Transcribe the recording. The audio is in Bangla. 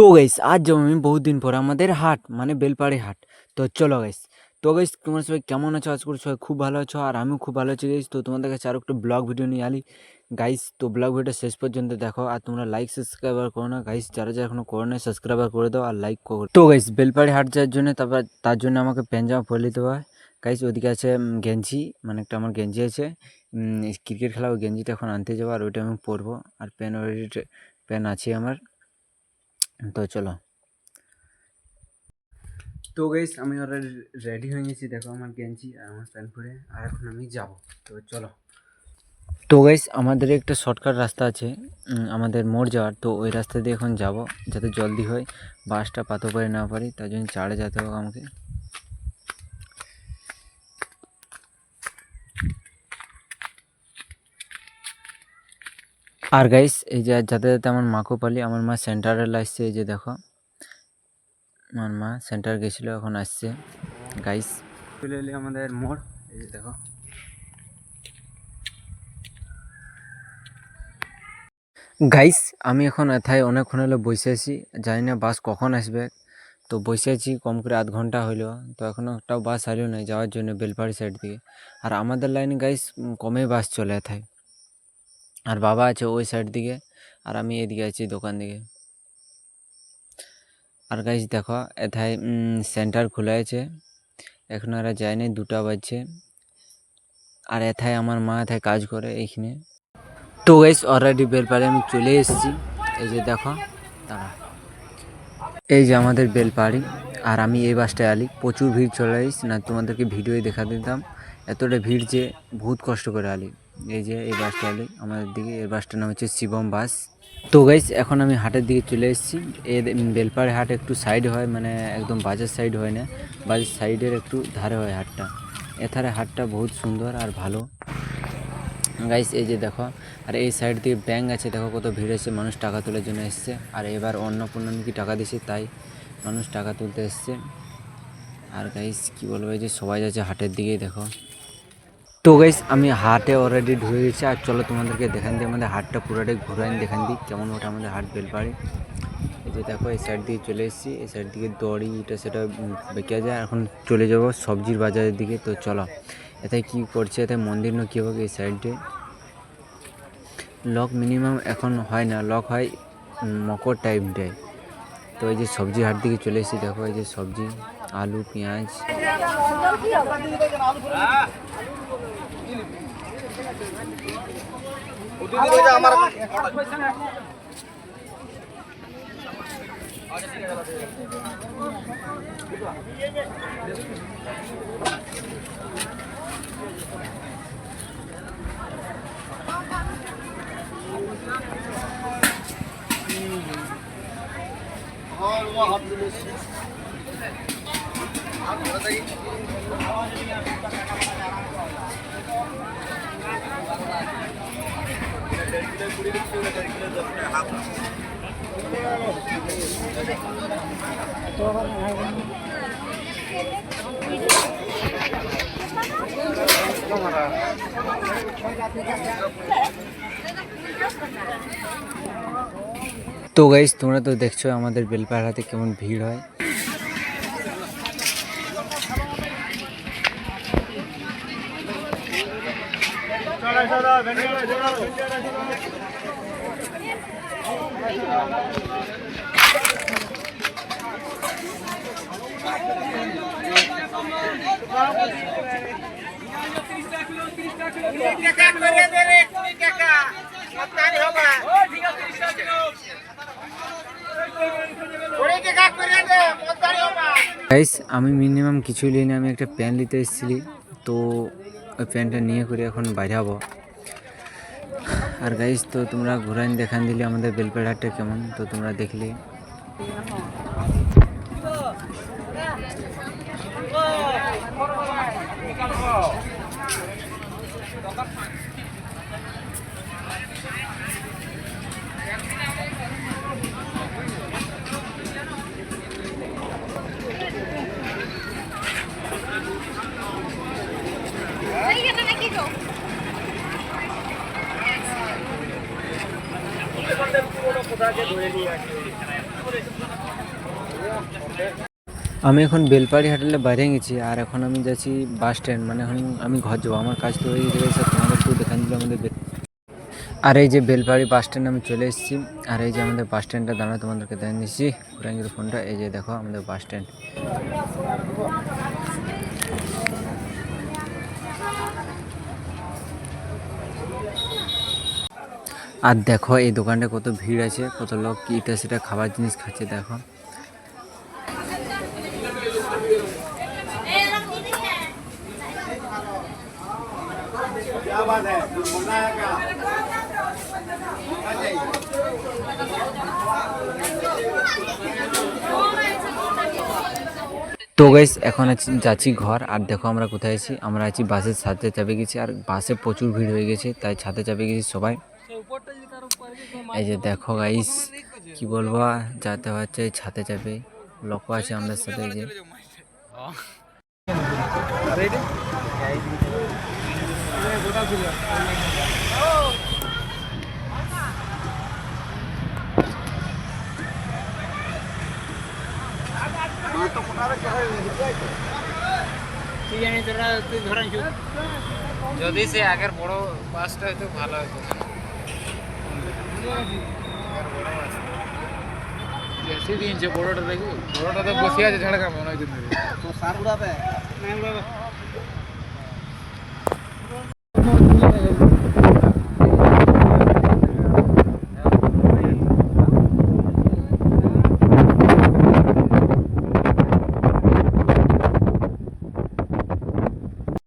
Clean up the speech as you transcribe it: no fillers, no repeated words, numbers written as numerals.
তো গাইস আজ যাবো আমি বহুত দিন পর আমাদের হাট মানে বেলপাড়ি হাট। তো চলো গাইস। তো গাইস তোমরা সবাই কেমন আছো? আজ করে সবাই খুব ভালো আছো আর আমিও খুব ভালো আছি গাইস। তো তোমাদের কাছে আরো একটা ব্লগ ভিডিও নিয়ে আলি গাইস। তো ব্লগ ভিডিওটা শেষ পর্যন্ত দেখো আর তোমরা লাইক সাবস্ক্রাইবার করো না গাইস, যারা যারা এখনো করো না সাবস্ক্রাইবার করে দাও আর লাইক করো। তো গাইস বেলপাড়ি হাট যাওয়ার জন্য তার জন্য আমাকে প্যান্ট জামা পরে নিতে হয় গাইস। ওদিকে আছে গেঞ্জি, মানে একটা আমার গেঞ্জি আছে ক্রিকেট খেলা, ওই গেঞ্জিটা এখন আনতে যাবো আর ওইটা আমি পরবো। আর প্যান্ট অলরেডি প্যান্ট আছে আমার। তো চলো। তো গাইস আমি অলরেডি রেডি হয়ে গেছি, দেখো আমার গেঞ্জি আর আমার প্যান্ট পরে, আর এখন আমি যাব। তো চলো। তো গাইস আমাদের একটা শর্টকাট রাস্তা আছে আমাদের মোড় যাওয়ার, তো ওই রাস্তা দিয়ে এখন যাব যাতে জলদি হয়, বাসটা পাতে পারে না পারি, তার জন্য চাড়ে যেতে হবে আমাকে। আর গাইস এই যে যাতে যাতে আমার মাকেও পালি, আমার মা সেন্টারে আসছে, এই যে দেখো আমার মা সেন্টার গেছিল এখন আসছে গাইস। চলে এলি আমাদের মোড়, এই যে দেখো। গাইস আমি এখন এথায় অনেকক্ষণ হলো বসে আছি, জানি না বাস কখন আসবে। তো বসে আছি কম করে আধ ঘন্টা হইলো, তো এখনও একটাও বাস আসলো না যাওয়ার জন্য বেলপাড়ি সাইড থেকে। আর আমাদের লাইনে গাইস কমে বাস চলে এথায়, আর বাবা আছে ওই সাইড দিকে আর আমি এদিকে আছি দোকান দিকে। আর গাইস দেখো এথায় সেন্টার খোলা আছে, এখন এরা যায়নি, 2টা বাজছে। আর এথায় আমার মা এথায় কাজ করে এইখানে। তো গাইস অলরেডি বেলপাড়ি আমি চলে এসেছি, এই যে দেখো তারা, এই যে আমাদের বেলপাড়ি। আর আমি এই বাসটায় আলি, প্রচুর ভিড় চলে আইস না, তোমাদেরকে ভিডিওই দেখা দিতাম, এতটা ভিড় যে বহুত কষ্ট করে আলি। এই যে এই বাসটা আলি আমাদের দিকে, এই বাসটার নাম হচ্ছে শিবম বাস। তো গাইস এখন আমি হাটের দিকে চলে এসেছি। এই বেলপাড়ি হাট একটু সাইড হয়, মানে একদম বাজার সাইড হয় না, বাজার সাইডের একটু ধারে হয় হাটটা। এথারে হাটটা বহুত সুন্দর আর ভালো গাইস, এই যে দেখো। আর এই সাইড দিয়ে ব্যাংক আছে, দেখো কত ভিড় আছে, মানুষ টাকা তোলার জন্য এসছে। আর এবার অন্নপূর্ণা কি টাকা দিছে, তাই মানুষ টাকা তুলতে এসছে। আর গাইস কি বলবো, এই যে সবাই যাচ্ছে হাটের দিকেই দেখো। তো গাইস আমি হাটে অলরেডি ঢুকে গেছি, আর চলো তোমাদেরকে দেখান দিই আমাদের হাটটা পুরোটাই ঘুরাইন, দেখান দিই কেমন ওটা আমাদের হাট বেলপাড়ি। এই যে দেখো এই সাইড দিয়ে চলে এসেছি, এই সাইড দিকে দড়ি এটা সেটা বেঁকে যায়। এখন চলে যাব সবজির বাজারের দিকে। তো চলো এটাই কি করছে, এতে মন্দির না কী হবে, এই সাইডে লক মিনিমাম এখন হয় না, লক হয় মকর টাইমটায়। তো এই যে সবজি হাট দিকে চলে এসেছি, দেখো এই যে সবজি আলু পেঁয়াজ। তো গাইস তোমরা তো দেখছো আমাদের বেলপাড়াতে কেমন ভিড় হয়। গাইস আমি মিনিমাম কিছুই নিই না, আমি একটা প্যান্ট নিতে এসেছিলি, তো ওই প্যান্টটা নিয়ে করে এখন বাইরে হবো। আর গাইস তো তোমরা ঘুরাইন দেখান দিলে আমাদের বেলপাড়াটা কেমন, তো তোমরা দেখলে। কোথাকে ধরে নিয়ে আসে আমি এখন বেলপাড়ি হাটেলে বাইরে গেছি, আর এখন আমি যাচ্ছি বাস স্ট্যান্ড, মানে এখন আমি ঘর যাবো। আমার কাজ তো হয়ে গেছে, তোমাদেরকেও দেখান দিল আমাদের আর এই যে বেলপাড়ি বাস স্ট্যান্ড আমি চলে এসেছি। আর এই যে আমাদের বাস স্ট্যান্ডটা দাঁড়া, তোমাদেরকে দেখান দিচ্ছি ঘুরাঙ্গির ফোনটা। এই যে দেখো আমাদের বাস স্ট্যান্ড। আর দেখো এই দোকানটা কত ভিড় আছে, কত লোক কি এটা সেটা খাবার জিনিস খাচ্ছে দেখো। তো গাইস এখন যাচ্ছি ঘর। আর দেখো আমরা কোথায় আছি, আমরা আছি বাসের ছাদে চাপে গেছি, আর বাসে প্রচুর ভিড় হয়ে গেছে তাই ছাদে চাপে গেছি সবাই। এই যে দেখো গাইস কি বলবো, যাতে হচ্ছে ছাদে চাপে লোক আছে আমাদের সাথে। এই যে যদি সে আগের বড় বাসটা হয়তো ভালো হতো। বেশি দিন যে বড়টা দেখি, বড়টা তো বসে আছে ঝাড়গ্রামে অনেকদিন ধরে। তো সার উড়াবে না উড়াবে